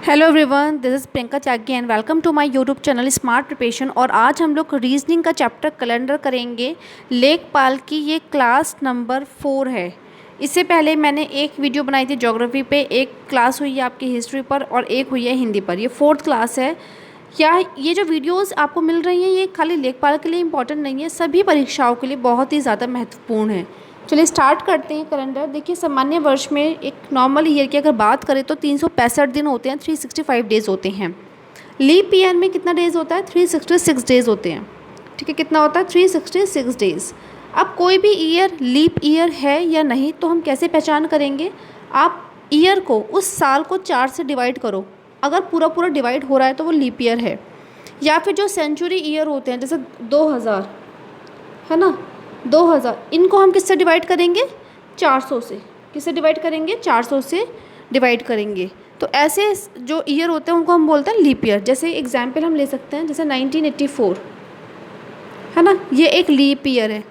Hello everyone, this is Priyanka Tyagi and welcome to my YouTube channel smart preparation. और आज हम लोग रीजनिंग का चैप्टर कैलेंडर करेंगे। लेखपाल की ये क्लास नंबर 4 है। इससे पहले मैंने एक वीडियो बनाई थी ज्योग्राफी पे, एक क्लास हुई है आपकी हिस्ट्री पर और एक हुई है हिंदी पर। ये 4th क्लास है। क्या ये जो वीडियोस आपको मिल रही हैं ये खाली लेखपाल के लिए इंपॉर्टेंट नहीं है, सभी परीक्षाओं के लिए बहुत ही ज़्यादा महत्वपूर्ण है। चलिए स्टार्ट करते हैं कैलेंडर। देखिए, सामान्य वर्ष में एक नॉर्मल ईयर की अगर बात करें तो 365 दिन होते हैं, 365 डेज़ होते हैं। लीप ईयर में कितना डेज़ होता है? 366 डेज़ होते हैं। ठीक है, कितना होता है? 366 डेज़। अब कोई भी ईयर लीप ईयर है या नहीं तो हम कैसे पहचान करेंगे? आप ईयर को, उस साल को 4 से डिवाइड करो। अगर पूरा पूरा डिवाइड हो रहा है तो वो लीप ईयर है। या फिर जो सेंचुरी ईयर होते हैं जैसे 2000 है ना, 2000, इनको हम किससे डिवाइड करेंगे? 400 से। किससे डिवाइड करेंगे? 400 से डिवाइड करेंगे। तो ऐसे जो ईयर होते हैं उनको हम बोलते हैं लीप ईयर। जैसे एग्जाम्पल हम ले सकते हैं, जैसे 1984 है ना, ये एक लीप ईयर है।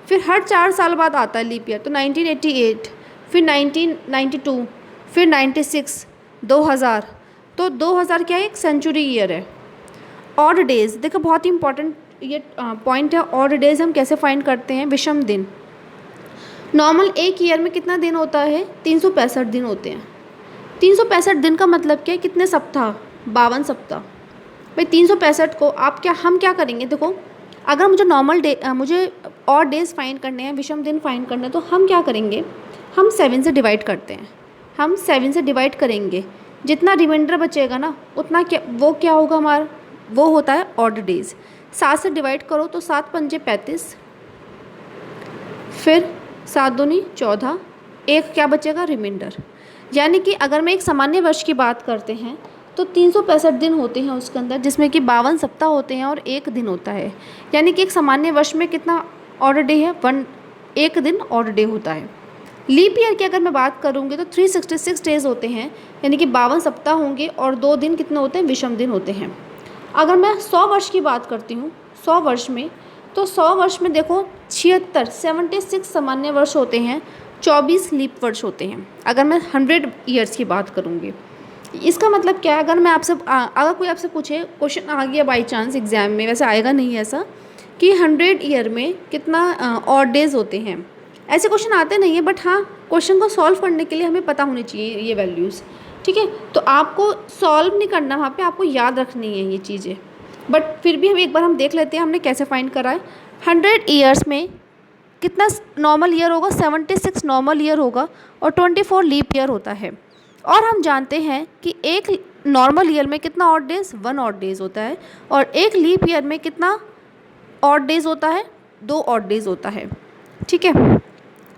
फिर हर 4 साल बाद आता है लीप ईयर, तो 1988, फिर 1992, फिर 96, 2000। तो 2000 क्या है? एक सेंचुरी ईयर है। ऑड डेज़, देखो बहुत ही इंपॉर्टेंट ये पॉइंट है। ऑड डेज़ हम कैसे फाइंड करते हैं? विषम दिन। नॉर्मल एक ईयर में कितना दिन होता है? 365 दिन होते हैं। 365 दिन का मतलब क्या है? कितने सप्ताह? 52 सप्ताह। भाई 365 को हम क्या करेंगे? देखो, अगर मुझे ऑड डेज़ फाइंड करने हैं, विषम दिन फाइंड करने हैं, तो हम क्या करेंगे? हम 7 से डिवाइड करते हैं। हम 7 से डिवाइड करेंगे, जितना रिमाइंडर बचेगा ना उतना क्या होगा हमारा? वो होता है ऑड डेज़। 7 से डिवाइड करो तो 7 पंजे 35, फिर 7 दूनी 14, एक क्या बचेगा? रिमाइंडर। यानी कि अगर मैं एक सामान्य वर्ष की बात करते हैं तो 365 दिन होते हैं उसके अंदर, जिसमें कि 52 सप्ताह होते हैं और एक दिन होता है। यानी कि एक सामान्य वर्ष में कितना ऑड डे है? एक दिन ऑड डे होता है। लीप ईयर की अगर मैं बात करूँगी तो 366 डेज़ होते हैं, यानी कि 52 सप्ताह होंगे और 2 दिन कितने होते हैं? विषम दिन होते हैं। अगर मैं 100 वर्ष की बात करती हूँ, 100 वर्ष में, तो 100 वर्ष में देखो 76 सामान्य वर्ष होते हैं, 24 लीप वर्ष होते हैं। अगर मैं 100 ईयर्स की बात करूँगी, इसका मतलब क्या है? अगर कोई आपसे पूछे, क्वेश्चन आ गया बाई चांस एग्जाम में, वैसे आएगा नहीं ऐसा, कि 100 ईयर में कितना ऑड डेज होते हैं, ऐसे क्वेश्चन आते नहीं है। बट हाँ, क्वेश्चन को सॉल्व करने के लिए हमें पता होनी चाहिए ये वैल्यूज़। ठीक है, तो आपको सॉल्व नहीं करना, वहाँ पे आपको याद रखनी है ये चीज़ें। बट फिर भी हम देख लेते हैं हमने कैसे फाइंड करा है। 100 ईयर्स में कितना नॉर्मल ईयर होगा? 76 नॉर्मल ईयर होगा और 24 लीप ईयर होता है। और हम जानते हैं कि एक नॉर्मल ईयर में कितना ऑड डेज? 1 ऑड डेज होता है। और एक लीप ईयर में कितना ऑड डेज होता है? 2 ऑड डेज होता है। ठीक है,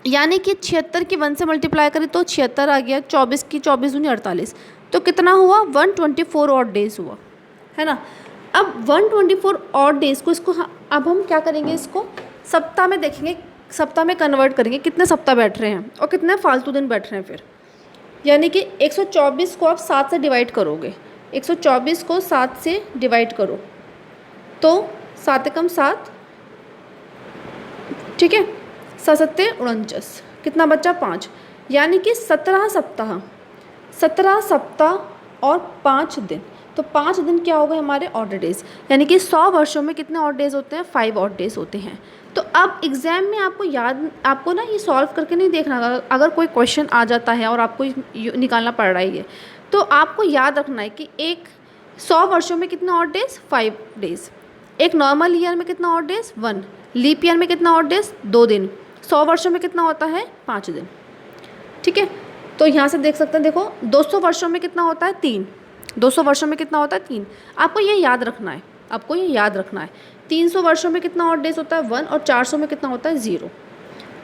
यानी कि 76 की 1 से मल्टीप्लाई करें तो 76 आ गया, 24 की 24 दूनी 48, तो कितना हुआ? 124 ऑड डेज हुआ, है ना। अब 124 ऑड डेज को अब हम क्या करेंगे? इसको सप्ताह में देखेंगे, सप्ताह में कन्वर्ट करेंगे, कितने सप्ताह बैठ रहे हैं और कितने फालतू दिन बैठ रहे हैं। फिर यानी कि 124 को आप 7 से डिवाइड करोगे, 124 को 7 से डिवाइड करो तो 7 एकम 7, ठीक है, 7 49, कितना बचा? 5। यानी कि 17 सप्ताह और 5 दिन। तो 5 दिन क्या होगा हमारे? Odd days. यानी कि 100 वर्षों में कितने ऑड डेज होते हैं? 5 ऑड डेज होते हैं। तो अब एग्ज़ाम में आपको ना ये सॉल्व करके नहीं देखना। अगर कोई क्वेश्चन आ जाता है और आपको निकालना पड़ रहा है, तो आपको याद रखना है कि एक 100 वर्षों में कितने ऑड डेज? 5 डेज। एक नॉर्मल ईयर में कितना ऑड डेज? 1। लीप ईयर में कितना ऑड डेज? 2 दिन। 100 वर्षों में कितना होता है? 5 दिन। ठीक है, तो यहाँ से देख सकते हैं, देखो 200 वर्षों में कितना होता है? 3। 200 वर्षों में कितना होता है? 3। आपको ये याद रखना है। 300 वर्षों में कितना ऑड डेज होता है? 1। और 400 में कितना होता है? 0।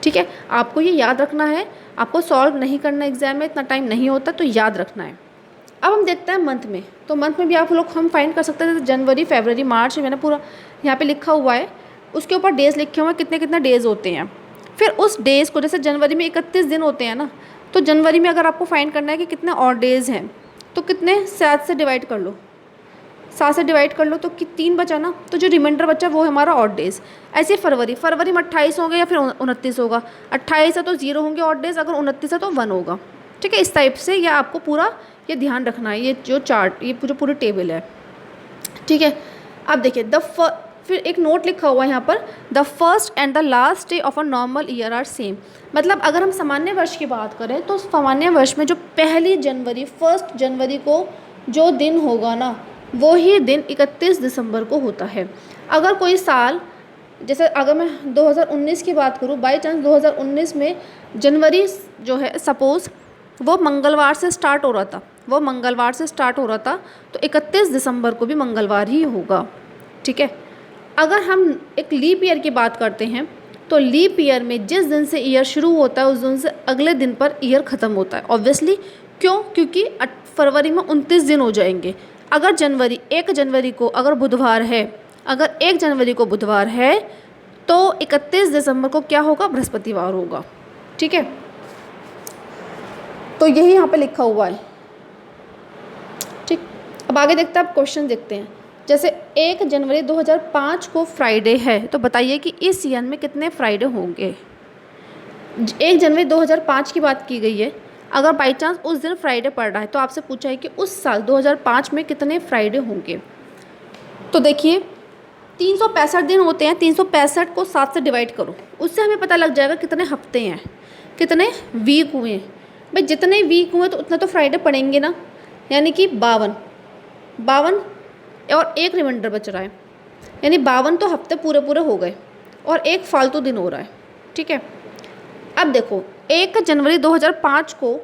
ठीक है, आपको ये याद रखना है। आपको सॉल्व नहीं करना एग्जाम में, इतना टाइम नहीं होता, तो याद रखना है। अब हम देखते हैं मंथ में। तो मंथ में भी हम फाइंड कर सकते हैं, जैसे जनवरी, फरवरी, मार्च, मैंने पूरा यहाँ पे लिखा हुआ है, उसके ऊपर डेज़ लिखे हुए हैं, कितने कितने डेज़ होते हैं। फिर उस डेज़ को, जैसे जनवरी में 31 दिन होते हैं ना, तो जनवरी में अगर आपको फाइंड करना है कि कितने ऑड डेज़ हैं, तो कितने? 7 से डिवाइड कर लो, 7 से डिवाइड कर लो तो 3 बचा ना, तो जो रिमाइंडर बचा वो है हमारा ऑड डेज़। ऐसे फरवरी में 28 होंगे या फिर 29 होगा। 28 है तो 0 होंगे ऑड डेज़, अगर 29 है तो 1 होगा। ठीक है, इस टाइप से यह आपको पूरा ये ध्यान रखना है, ये जो चार्ट, ये जो पूरी टेबल है, ठीक है। अब देखिए फिर एक नोट लिखा हुआ है यहाँ पर, the first and the last day of a normal year are same. मतलब अगर हम सामान्य वर्ष की बात करें तो सामान्य वर्ष में जो पहली जनवरी, 1 जनवरी को जो दिन होगा ना, वो ही दिन 31 दिसंबर को होता है। अगर कोई साल, जैसे अगर मैं 2019 की बात करूँ, बाई चांस 2019 में जनवरी जो है सपोज़ वो मंगलवार से स्टार्ट हो रहा था, तो 31 दिसंबर को भी मंगलवार ही होगा, ठीक है। अगर हम एक लीप ईयर की बात करते हैं तो लीप ईयर में जिस दिन से ईयर शुरू होता है उस दिन से अगले दिन पर ईयर ख़त्म होता है। ऑब्वियसली क्यों? क्योंकि फरवरी में 29 दिन हो जाएंगे। अगर 1 जनवरी को अगर बुधवार है, अगर 1 जनवरी को बुधवार है तो 31 दिसंबर को क्या होगा? बृहस्पतिवार होगा, ठीक है। तो यही यहाँ पे लिखा हुआ है, ठीक। अब आगे देखते हैं, अब क्वेश्चन देखते हैं। जैसे 1 जनवरी 2005 को फ्राइडे है, तो बताइए कि इस ईयर में कितने फ्राइडे होंगे। 1 जनवरी 2005 की बात की गई है। अगर बाई चांस उस दिन फ्राइडे पड़ रहा है तो आपसे पूछा है कि उस साल 2005 में कितने फ्राइडे होंगे। तो देखिए 365 दिन होते हैं, 365 को 7 से डिवाइड करो, उससे हमें पता लग जाएगा कितने हफ्ते हैं, कितने वीक हुए हैं। भाई जितने वीक हुए तो उतना तो फ्राइडे पड़ेंगे ना, यानी कि 52 और एक रिमाइंडर बच रहा है, यानी 52 तो हफ्ते पूरे हो गए और एक फालतू दिन हो रहा है, ठीक है। अब देखो 1 जनवरी 2005 को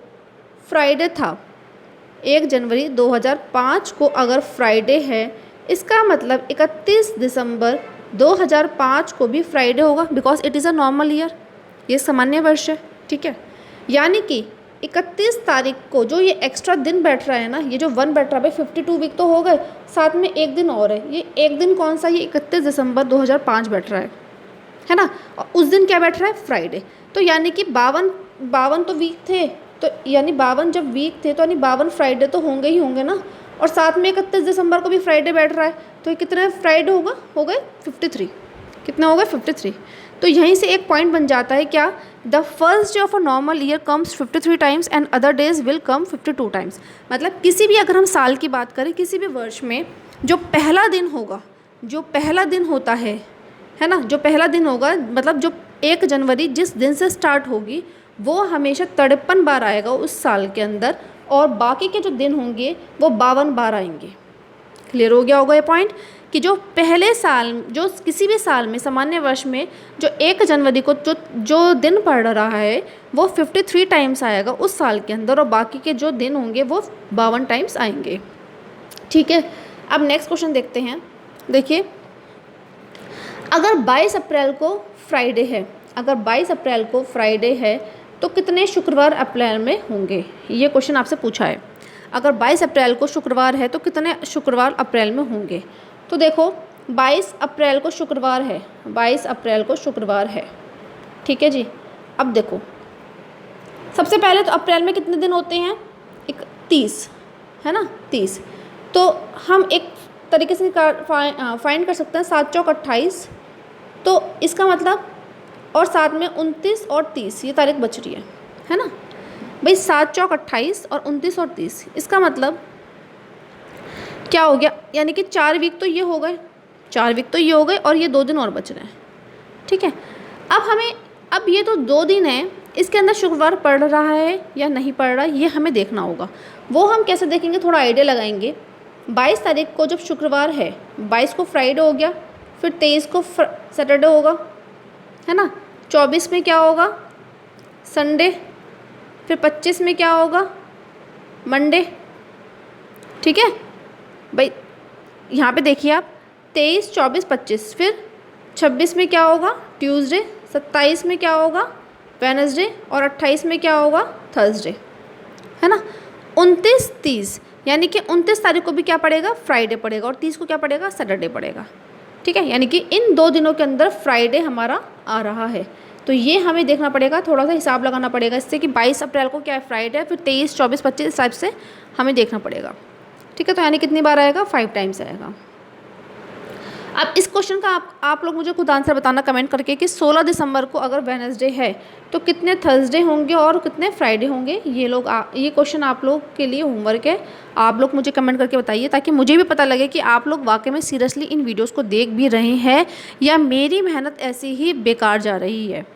फ्राइडे था, 1 जनवरी 2005 को अगर फ्राइडे है, इसका मतलब 31 दिसंबर 2005 को भी फ्राइडे होगा, because it is a normal year, ये सामान्य वर्ष है, ठीक है। यानी कि 31 तारीख को जो ये एक्स्ट्रा दिन बैठ रहा है ना, ये जो 1 बैठ रहा है, भाई 52 वीक तो हो गए, साथ में एक दिन और है। ये एक दिन कौन सा? ये 31 दिसंबर 2005 बैठ रहा है ना। और उस दिन क्या बैठ रहा है? फ्राइडे। तो यानी कि 52 तो वीक थे, तो यानी 52 जब वीक थे तो यानी 52 फ्राइडे तो होंगे ही होंगे ना। और साथ में 31 दिसंबर को भी फ्राइडे बैठ रहा है, तो ये कितने फ्राइडे होगा? हो गए 53। कितने हो गए? 53। तो यहीं से एक पॉइंट बन जाता है क्या? The first day of a normal year comes 53 times and other days will come 52 times. मतलब किसी भी, अगर हम साल की बात करें, किसी भी वर्ष में जो पहला दिन होगा, जो पहला दिन होता है ना, जो पहला दिन होगा, मतलब जो 1 जनवरी जिस दिन से स्टार्ट होगी वो हमेशा 53 बार आएगा उस साल के अंदर, और बाकी के जो दिन होंगे वो 52 बार आएंगे। क्लियर हो गया होगा ये पॉइंट, कि जो पहले साल, जो किसी भी साल में, सामान्य वर्ष में जो 1 जनवरी को जो दिन पड़ रहा है वो 53 टाइम्स आएगा उस साल के अंदर, और बाकी के जो दिन होंगे वो 52 टाइम्स आएंगे, ठीक है। अब नेक्स्ट क्वेश्चन देखते हैं। देखिए अगर 22 अप्रैल को फ्राइडे है, अगर 22 अप्रैल को फ्राइडे है तो कितने शुक्रवार अप्रैल में होंगे? ये क्वेश्चन आपसे पूछा है। अगर 22 अप्रैल को शुक्रवार है तो कितने शुक्रवार अप्रैल में होंगे? तो देखो 22 अप्रैल को शुक्रवार है, 22 अप्रैल को शुक्रवार है, ठीक है जी। अब देखो सबसे पहले तो अप्रैल में कितने दिन होते हैं? 30 है ना, 30। तो हम एक तरीके से फाइंड कर सकते हैं, 7 चौक 28, तो इसका मतलब, और साथ में 29 और 30 ये तारीख बच रही है ना भाई। 7 चौक 28 और 29 और 30, इसका मतलब क्या हो गया? यानी कि 4 वीक तो ये हो गए, 4 वीक तो ये हो गए, और ये 2 दिन और बच रहे हैं, ठीक है। अब ये तो 2 दिन हैं, इसके अंदर शुक्रवार पड़ रहा है या नहीं पड़ रहा, ये हमें देखना होगा। वो हम कैसे देखेंगे? थोड़ा आइडिया लगाएंगे। 22 तारीख को जब शुक्रवार है, 22 को फ्राइडे हो गया, फिर 23 को सैटरडे होगा, है ना। 24 में क्या होगा? संडे। फिर 25 में क्या होगा? मंडे, ठीक है भाई। यहाँ पे देखिए आप, 23, 24, 25, फिर 26 में क्या होगा? ट्यूसडे। 27 में क्या होगा? वेडनेसडे। और 28 में क्या होगा? थर्सडे, है ना। 29, 30, यानी कि 29 तारीख को भी क्या पड़ेगा? फ्राइडे पड़ेगा, और 30 को क्या पड़ेगा? सैटरडे पड़ेगा, ठीक है। यानी कि इन 2 दिनों के अंदर फ्राइडे हमारा आ रहा है। तो ये हमें देखना पड़ेगा, थोड़ा सा हिसाब लगाना पड़ेगा इससे, कि 22 अप्रैल को क्या है? फ्राइडे है, फिर 23, 24, 25 इस टाइप से हमें देखना पड़ेगा, ठीक है। तो यानी कितनी बार आएगा? 5 टाइम्स आएगा। अब इस क्वेश्चन का आप लोग मुझे खुद आंसर बताना कमेंट करके कि 16 दिसंबर को अगर वेडनेसडे है तो कितने थर्सडे होंगे और कितने फ्राइडे होंगे। ये क्वेश्चन आप लोग के लिए होमवर्क है। आप लोग मुझे कमेंट करके बताइए ताकि मुझे भी पता लगे कि आप लोग वाकई में सीरियसली इन वीडियोज़ को देख भी रहे हैं या मेरी मेहनत ऐसी ही बेकार जा रही है।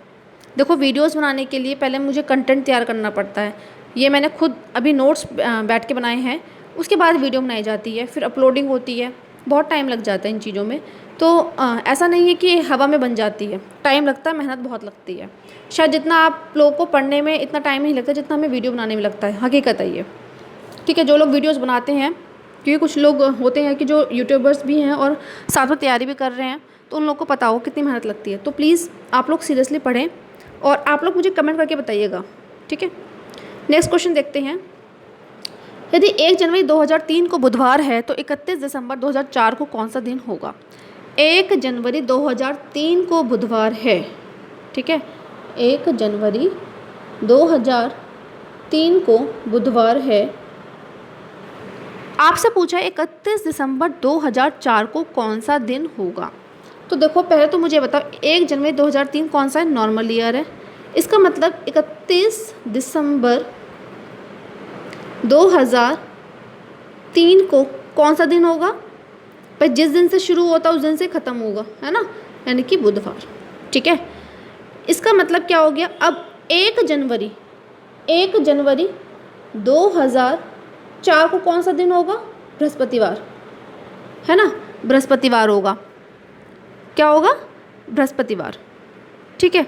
देखो, वीडियोज़ बनाने के लिए पहले मुझे कंटेंट तैयार करना पड़ता है। ये मैंने खुद अभी नोट्स बैठ के बनाए हैं, उसके बाद वीडियो बनाई जाती है, फिर अपलोडिंग होती है, बहुत टाइम लग जाता है इन चीज़ों में। तो ऐसा नहीं है कि हवा में बन जाती है, टाइम लगता है, मेहनत बहुत लगती है। शायद जितना आप लोगों को पढ़ने में इतना टाइम नहीं लगता जितना हमें वीडियो बनाने में लगता है, हकीकत है ये। ठीक है, जो लोग वीडियोज़ बनाते हैं, क्योंकि कुछ लोग होते हैं कि जो यूट्यूबर्स भी हैं और साथ में तैयारी भी कर रहे हैं, तो उन लोग को पता हो कितनी मेहनत लगती है। तो प्लीज़ आप लोग सीरियसली पढ़ें और आप लोग मुझे कमेंट करके बताइएगा, ठीक है। नेक्स्ट क्वेश्चन देखते हैं। यदि 1 जनवरी 2003 को बुधवार है तो 31 दिसंबर 2004 को कौन सा दिन होगा। 1 जनवरी 2003 को बुधवार है, ठीक है, 1 जनवरी 2003 को बुधवार है। आपसे पूछा 31 दिसंबर 2004 को कौन सा दिन होगा। तो देखो, पहले तो मुझे बताओ 1 जनवरी 2003 कौन सा है, नॉर्मल ईयर है। इसका मतलब 31 दिसंबर 2003 को कौन सा दिन होगा भाई, जिस दिन से शुरू होता है उस दिन से ख़त्म होगा, है ना, यानी कि बुधवार, ठीक है। इसका मतलब क्या हो गया, अब 1 जनवरी 2004 को कौन सा दिन होगा, बृहस्पतिवार, है ना, बृहस्पतिवार होगा। क्या होगा, बृहस्पतिवार, ठीक है।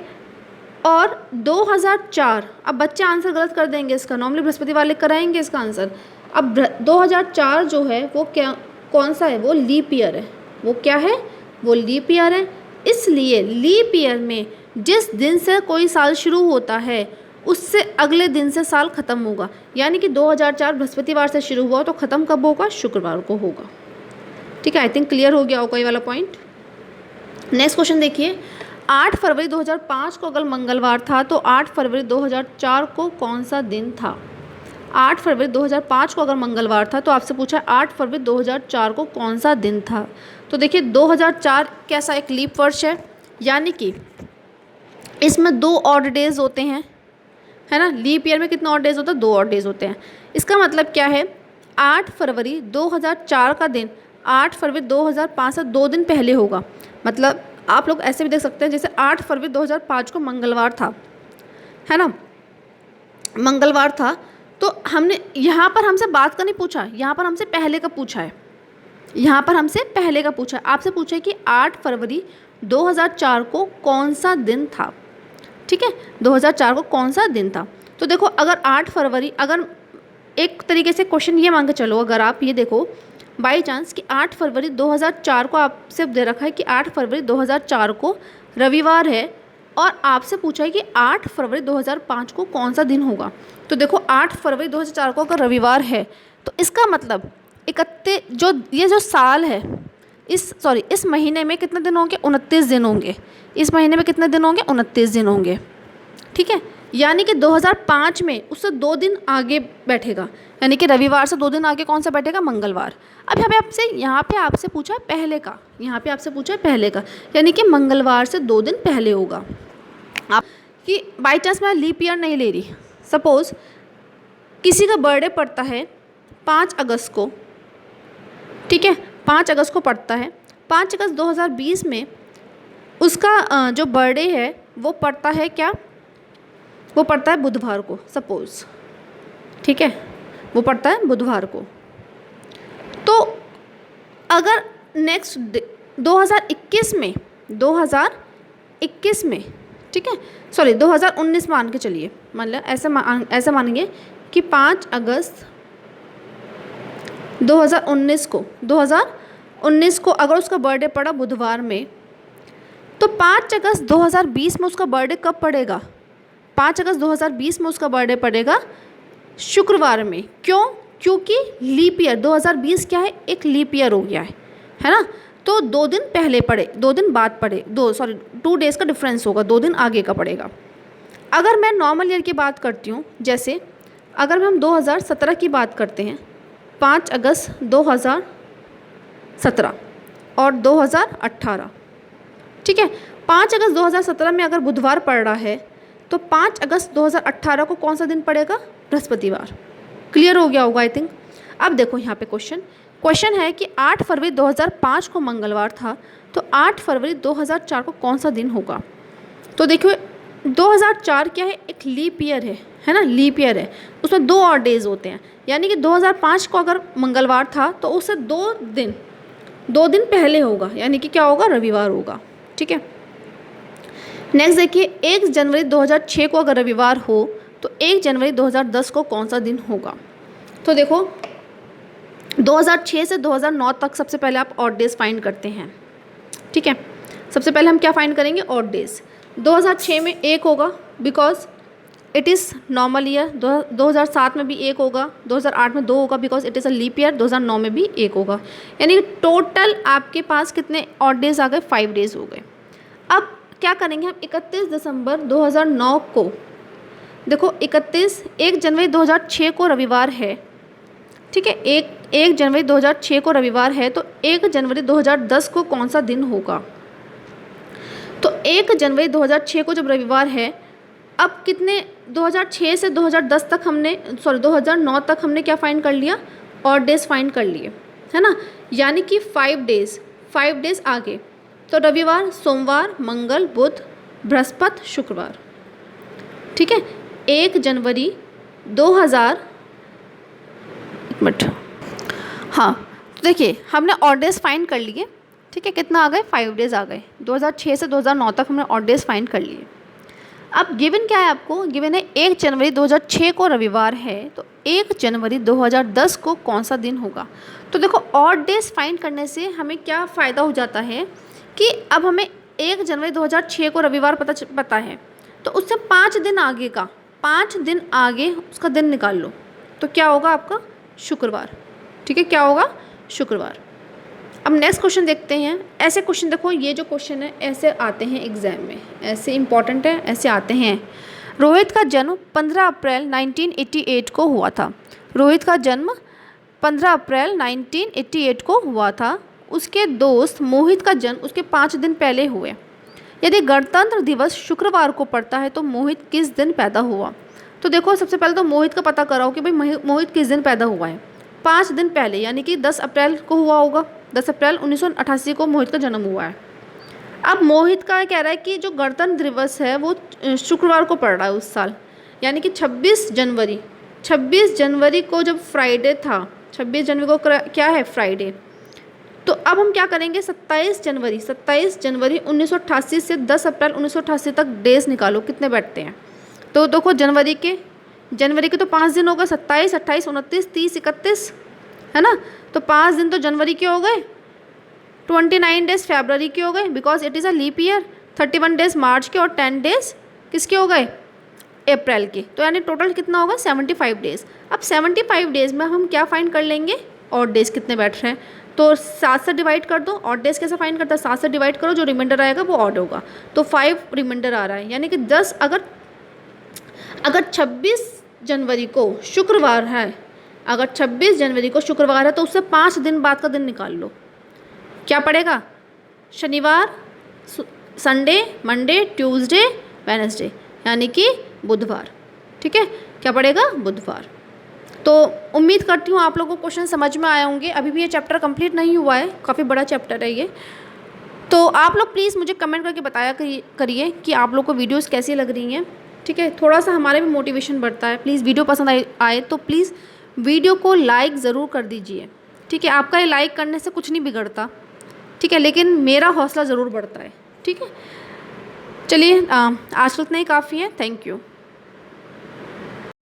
और 2004, अब बच्चे आंसर गलत कर देंगे इसका, नॉर्मली बृहस्पतिवार लिख कर आएंगे इसका आंसर। अब 2004 जो है वो क्या, कौन सा है, वो लीप ईयर है। वो क्या है, वो लीप ईयर है। इसलिए लीप ईयर में जिस दिन से कोई साल शुरू होता है उससे अगले दिन से साल ख़त्म होगा, यानी कि 2004 बृहस्पतिवार से शुरू हुआ तो ख़त्म कब होगा, शुक्रवार को होगा, ठीक है। आई थिंक क्लियर हो गया होगा ये वाला पॉइंट। नेक्स्ट क्वेश्चन देखिए। 8 फरवरी 2005 को अगर मंगलवार था तो 8 फरवरी 2004 को कौन सा दिन था। 8 फरवरी 2005 को अगर मंगलवार था तो आपसे पूछा 8 फरवरी 2004 को कौन सा दिन था। तो देखिए 2004 कैसा एक लीप वर्ष है, यानी कि इसमें 2 ऑड डेज होते हैं, है ना। लीप ईयर में कितने ऑड डेज होते हैं, 2 ऑड डेज होते हैं। इसका मतलब क्या है, 8 फरवरी 2004 का दिन 8 फरवरी 2005 से 2 दिन पहले होगा। मतलब आप लोग ऐसे भी देख सकते हैं, जैसे 8 फरवरी 2005 को मंगलवार था, है ना, मंगलवार था, तो हमने यहाँ पर हमसे बाद का नहीं पूछा, यहाँ पर हमसे पहले का पूछा है, यहाँ पर हमसे पहले का पूछा है। आपसे पूछा है कि 8 फरवरी 2004 को कौन सा दिन था, ठीक है, 2004 को कौन सा दिन था। तो देखो, अगर 8 फरवरी, अगर एक तरीके से क्वेश्चन ये मान के चलो, अगर आप ये देखो बाई चांस कि 8 फरवरी 2004 को आपसे दे रखा है कि 8 फरवरी 2004 को रविवार है और आपसे पूछा है कि 8 फरवरी 2005 को कौन सा दिन होगा। तो देखो 8 फरवरी 2004 को अगर रविवार है तो इसका मतलब 31 जो साल है, इस महीने में कितने दिन होंगे, 29 दिन होंगे। इस महीने में कितने दिन होंगे, 29 दिन होंगे, ठीक है। यानी कि 2005 में उससे 2 दिन आगे बैठेगा, यानी कि रविवार से 2 दिन आगे कौन सा बैठेगा, मंगलवार। अब यहाँ पे आपसे पूछा है पहले का, यहाँ पे आपसे पूछा है पहले का, यानी कि मंगलवार से 2 दिन पहले होगा। आप कि बाई चांस मैं लीप ईयर नहीं ले रही, सपोज़ किसी का बर्थडे पड़ता है 5 अगस्त को, ठीक है, 5 अगस्त को पड़ता है, 5 अगस्त 2020 में उसका जो बर्थडे है वो पड़ता है क्या, वो पड़ता है बुधवार को, सपोज़, ठीक है, वो पड़ता है बुधवार को। तो अगर नेक्स्ट 2021 में, ठीक है, सॉरी 2019 मान के चलिए, मतलब ऐसे मानेंगे कि 5 अगस्त 2019 को अगर उसका बर्थडे पड़ा बुधवार में, तो 5 अगस्त 2020 में उसका बर्थडे कब पड़ेगा, 5 अगस्त 2020 में उसका बर्थडे पड़ेगा शुक्रवार में। क्यों, क्योंकि लीप ईयर 2020 क्या है, एक लीप ईयर हो गया है ना। तो 2 दिन पहले पड़े, 2 दिन बाद पड़े, 2 डेज़ का डिफरेंस होगा, 2 दिन आगे का पड़ेगा। अगर मैं नॉर्मल ईयर की बात करती हूँ, जैसे अगर हम 2017 की बात करते हैं, 5 अगस्त 2017, और 2018। ठीक है, 5 अगस्त 2017 में अगर बुधवार पड़ रहा है तो 5 अगस्त 2018 को कौन सा दिन पड़ेगा? बृहस्पतिवार। क्लियर हो गया होगा आई थिंक। अब देखो यहाँ पे क्वेश्चन है कि 8 फरवरी 2005 को मंगलवार था, तो 8 फरवरी 2004 को कौन सा दिन होगा? तो देखो 2004 क्या है? एक लीप ईयर है ना, लीप ईयर है, उसमें 2 और डेज होते हैं। यानी कि 2005 को अगर मंगलवार था तो उससे 2 दिन पहले होगा, यानी कि क्या होगा? रविवार होगा। ठीक है, नेक्स्ट देखिए 1 जनवरी 2006 को अगर रविवार हो तो 1 जनवरी 2010 को कौन सा दिन होगा? तो देखो 2006 से 2009 तक सबसे पहले आप ऑड डेज फाइंड करते हैं। ठीक है, सबसे पहले हम क्या फाइंड करेंगे? Odd days. 2006 में 1 होगा because it is normal year. 2007 में भी 1 होगा, 2008 में 2 होगा because it is a leap year, 2009 में भी 1 होगा। यानी टोटल आपके पास कितने ऑड डेज आ गए? 5 डेज हो गए। अब क्या करेंगे हम? 31 दिसंबर 2009 को, देखो 1 जनवरी 2006 को रविवार है। ठीक है, 1 जनवरी 2006 को रविवार है, तो 1 जनवरी 2010 को कौन सा दिन होगा? तो 1 जनवरी 2006 को जब रविवार है, अब कितने 2006 से 2010 तक हमने 2009 तक हमने क्या फाइंड कर लिया? ऑड डेज फाइंड कर लिए, है ना। यानी कि 5 डेज आगे, तो रविवार, सोमवार, मंगल, बुध, बृहस्पति, शुक्रवार। ठीक है, 1 जनवरी 2000, एक मिनट, हाँ, तो देखिए हमने ऑड डेज फाइंड कर लिए। ठीक है, कितना आ गए? 5 डेज आ गए। 2006 से 2009 तक हमने ऑड डेज फाइंड कर लिए। अब गिवन क्या है आपको? गिवन है 1 जनवरी 2006 को रविवार है, तो 1 जनवरी 2010 को कौन सा दिन होगा? तो देखो ऑड डेज फाइंड करने से हमें क्या फ़ायदा हो जाता है कि अब हमें 1 जनवरी 2006 को रविवार पता है, तो उससे 5 दिन आगे का, 5 दिन आगे उसका दिन निकाल लो, तो क्या होगा आपका? शुक्रवार। ठीक है, क्या होगा? शुक्रवार। अब नेक्स्ट क्वेश्चन देखते हैं। ऐसे क्वेश्चन देखो, ये जो क्वेश्चन है ऐसे आते हैं एग्जाम में, ऐसे इंपॉर्टेंट है, ऐसे आते हैं। रोहित का जन्म 15 अप्रैल 1988 को हुआ था। रोहित का जन्म 15 अप्रैल 1988 को हुआ था। उसके दोस्त मोहित का जन्म उसके 5 दिन पहले हुए। यदि गणतंत्र दिवस शुक्रवार को पड़ता है तो मोहित किस दिन पैदा हुआ? तो देखो सबसे पहले तो मोहित का पता कराओ कि भाई मोहित किस दिन पैदा हुआ है। 5 दिन पहले, यानी कि 10 अप्रैल को हुआ होगा। 10 अप्रैल 1988 को मोहित का जन्म हुआ है। अब मोहित का कह रहा है कि जो गणतंत्र दिवस है वो शुक्रवार को पड़ रहा है उस साल, यानी कि 26 जनवरी को जब फ्राइडे था, 26 जनवरी को क्या है? फ्राइडे। तो अब हम क्या करेंगे? 27 जनवरी 1988 से 10 अप्रैल 1988 तक डेज निकालो, कितने बैठते हैं? तो देखो जनवरी के तो 5 दिन हो गए, 27, 28, 29, 30, 31, है ना। तो 5 दिन तो जनवरी के हो गए, 29 डेज फरवरी के हो गए because it is a leap year, 31 days मार्च के और 10 डेज किसके हो गए? अप्रैल के। तो यानी टोटल कितना होगा? 75 डेज। अब 75 डेज में हम क्या फाइंड कर लेंगे? ऑड डेज कितने बैठ रहे हैं। तो 7 से डिवाइड कर दो। ऑड डेज कैसे फाइंड करता है? 7 से डिवाइड करो, जो रिमाइंडर आएगा वो ऑड होगा। तो 5 रिमाइंडर आ रहा है, यानी कि 10 अगर 26 जनवरी को शुक्रवार है, अगर 26 जनवरी को शुक्रवार है तो उससे 5 दिन बाद का दिन निकाल लो, क्या पड़ेगा? शनिवार, संडे, मंडे, ट्यूसडे, वेडनेसडे, यानी कि बुधवार। ठीक है, क्या पड़ेगा? बुधवार। तो उम्मीद करती हूँ आप लोगों को क्वेश्चन समझ में आए होंगे। अभी भी ये चैप्टर कंप्लीट नहीं हुआ है, काफ़ी बड़ा चैप्टर है ये। तो आप लोग प्लीज़ मुझे कमेंट करके बताया करिए कि आप लोग को वीडियोस कैसी लग रही हैं। ठीक है, थोड़ा सा हमारे भी मोटिवेशन बढ़ता है। प्लीज़ वीडियो पसंद आए तो प्लीज़ वीडियो को लाइक ज़रूर कर दीजिए। ठीक है, आपका ये लाइक करने से कुछ नहीं बिगड़ता, ठीक है, लेकिन मेरा हौसला ज़रूर बढ़ता है। ठीक है, चलिए आज इतना ही काफ़ी है। Thank you.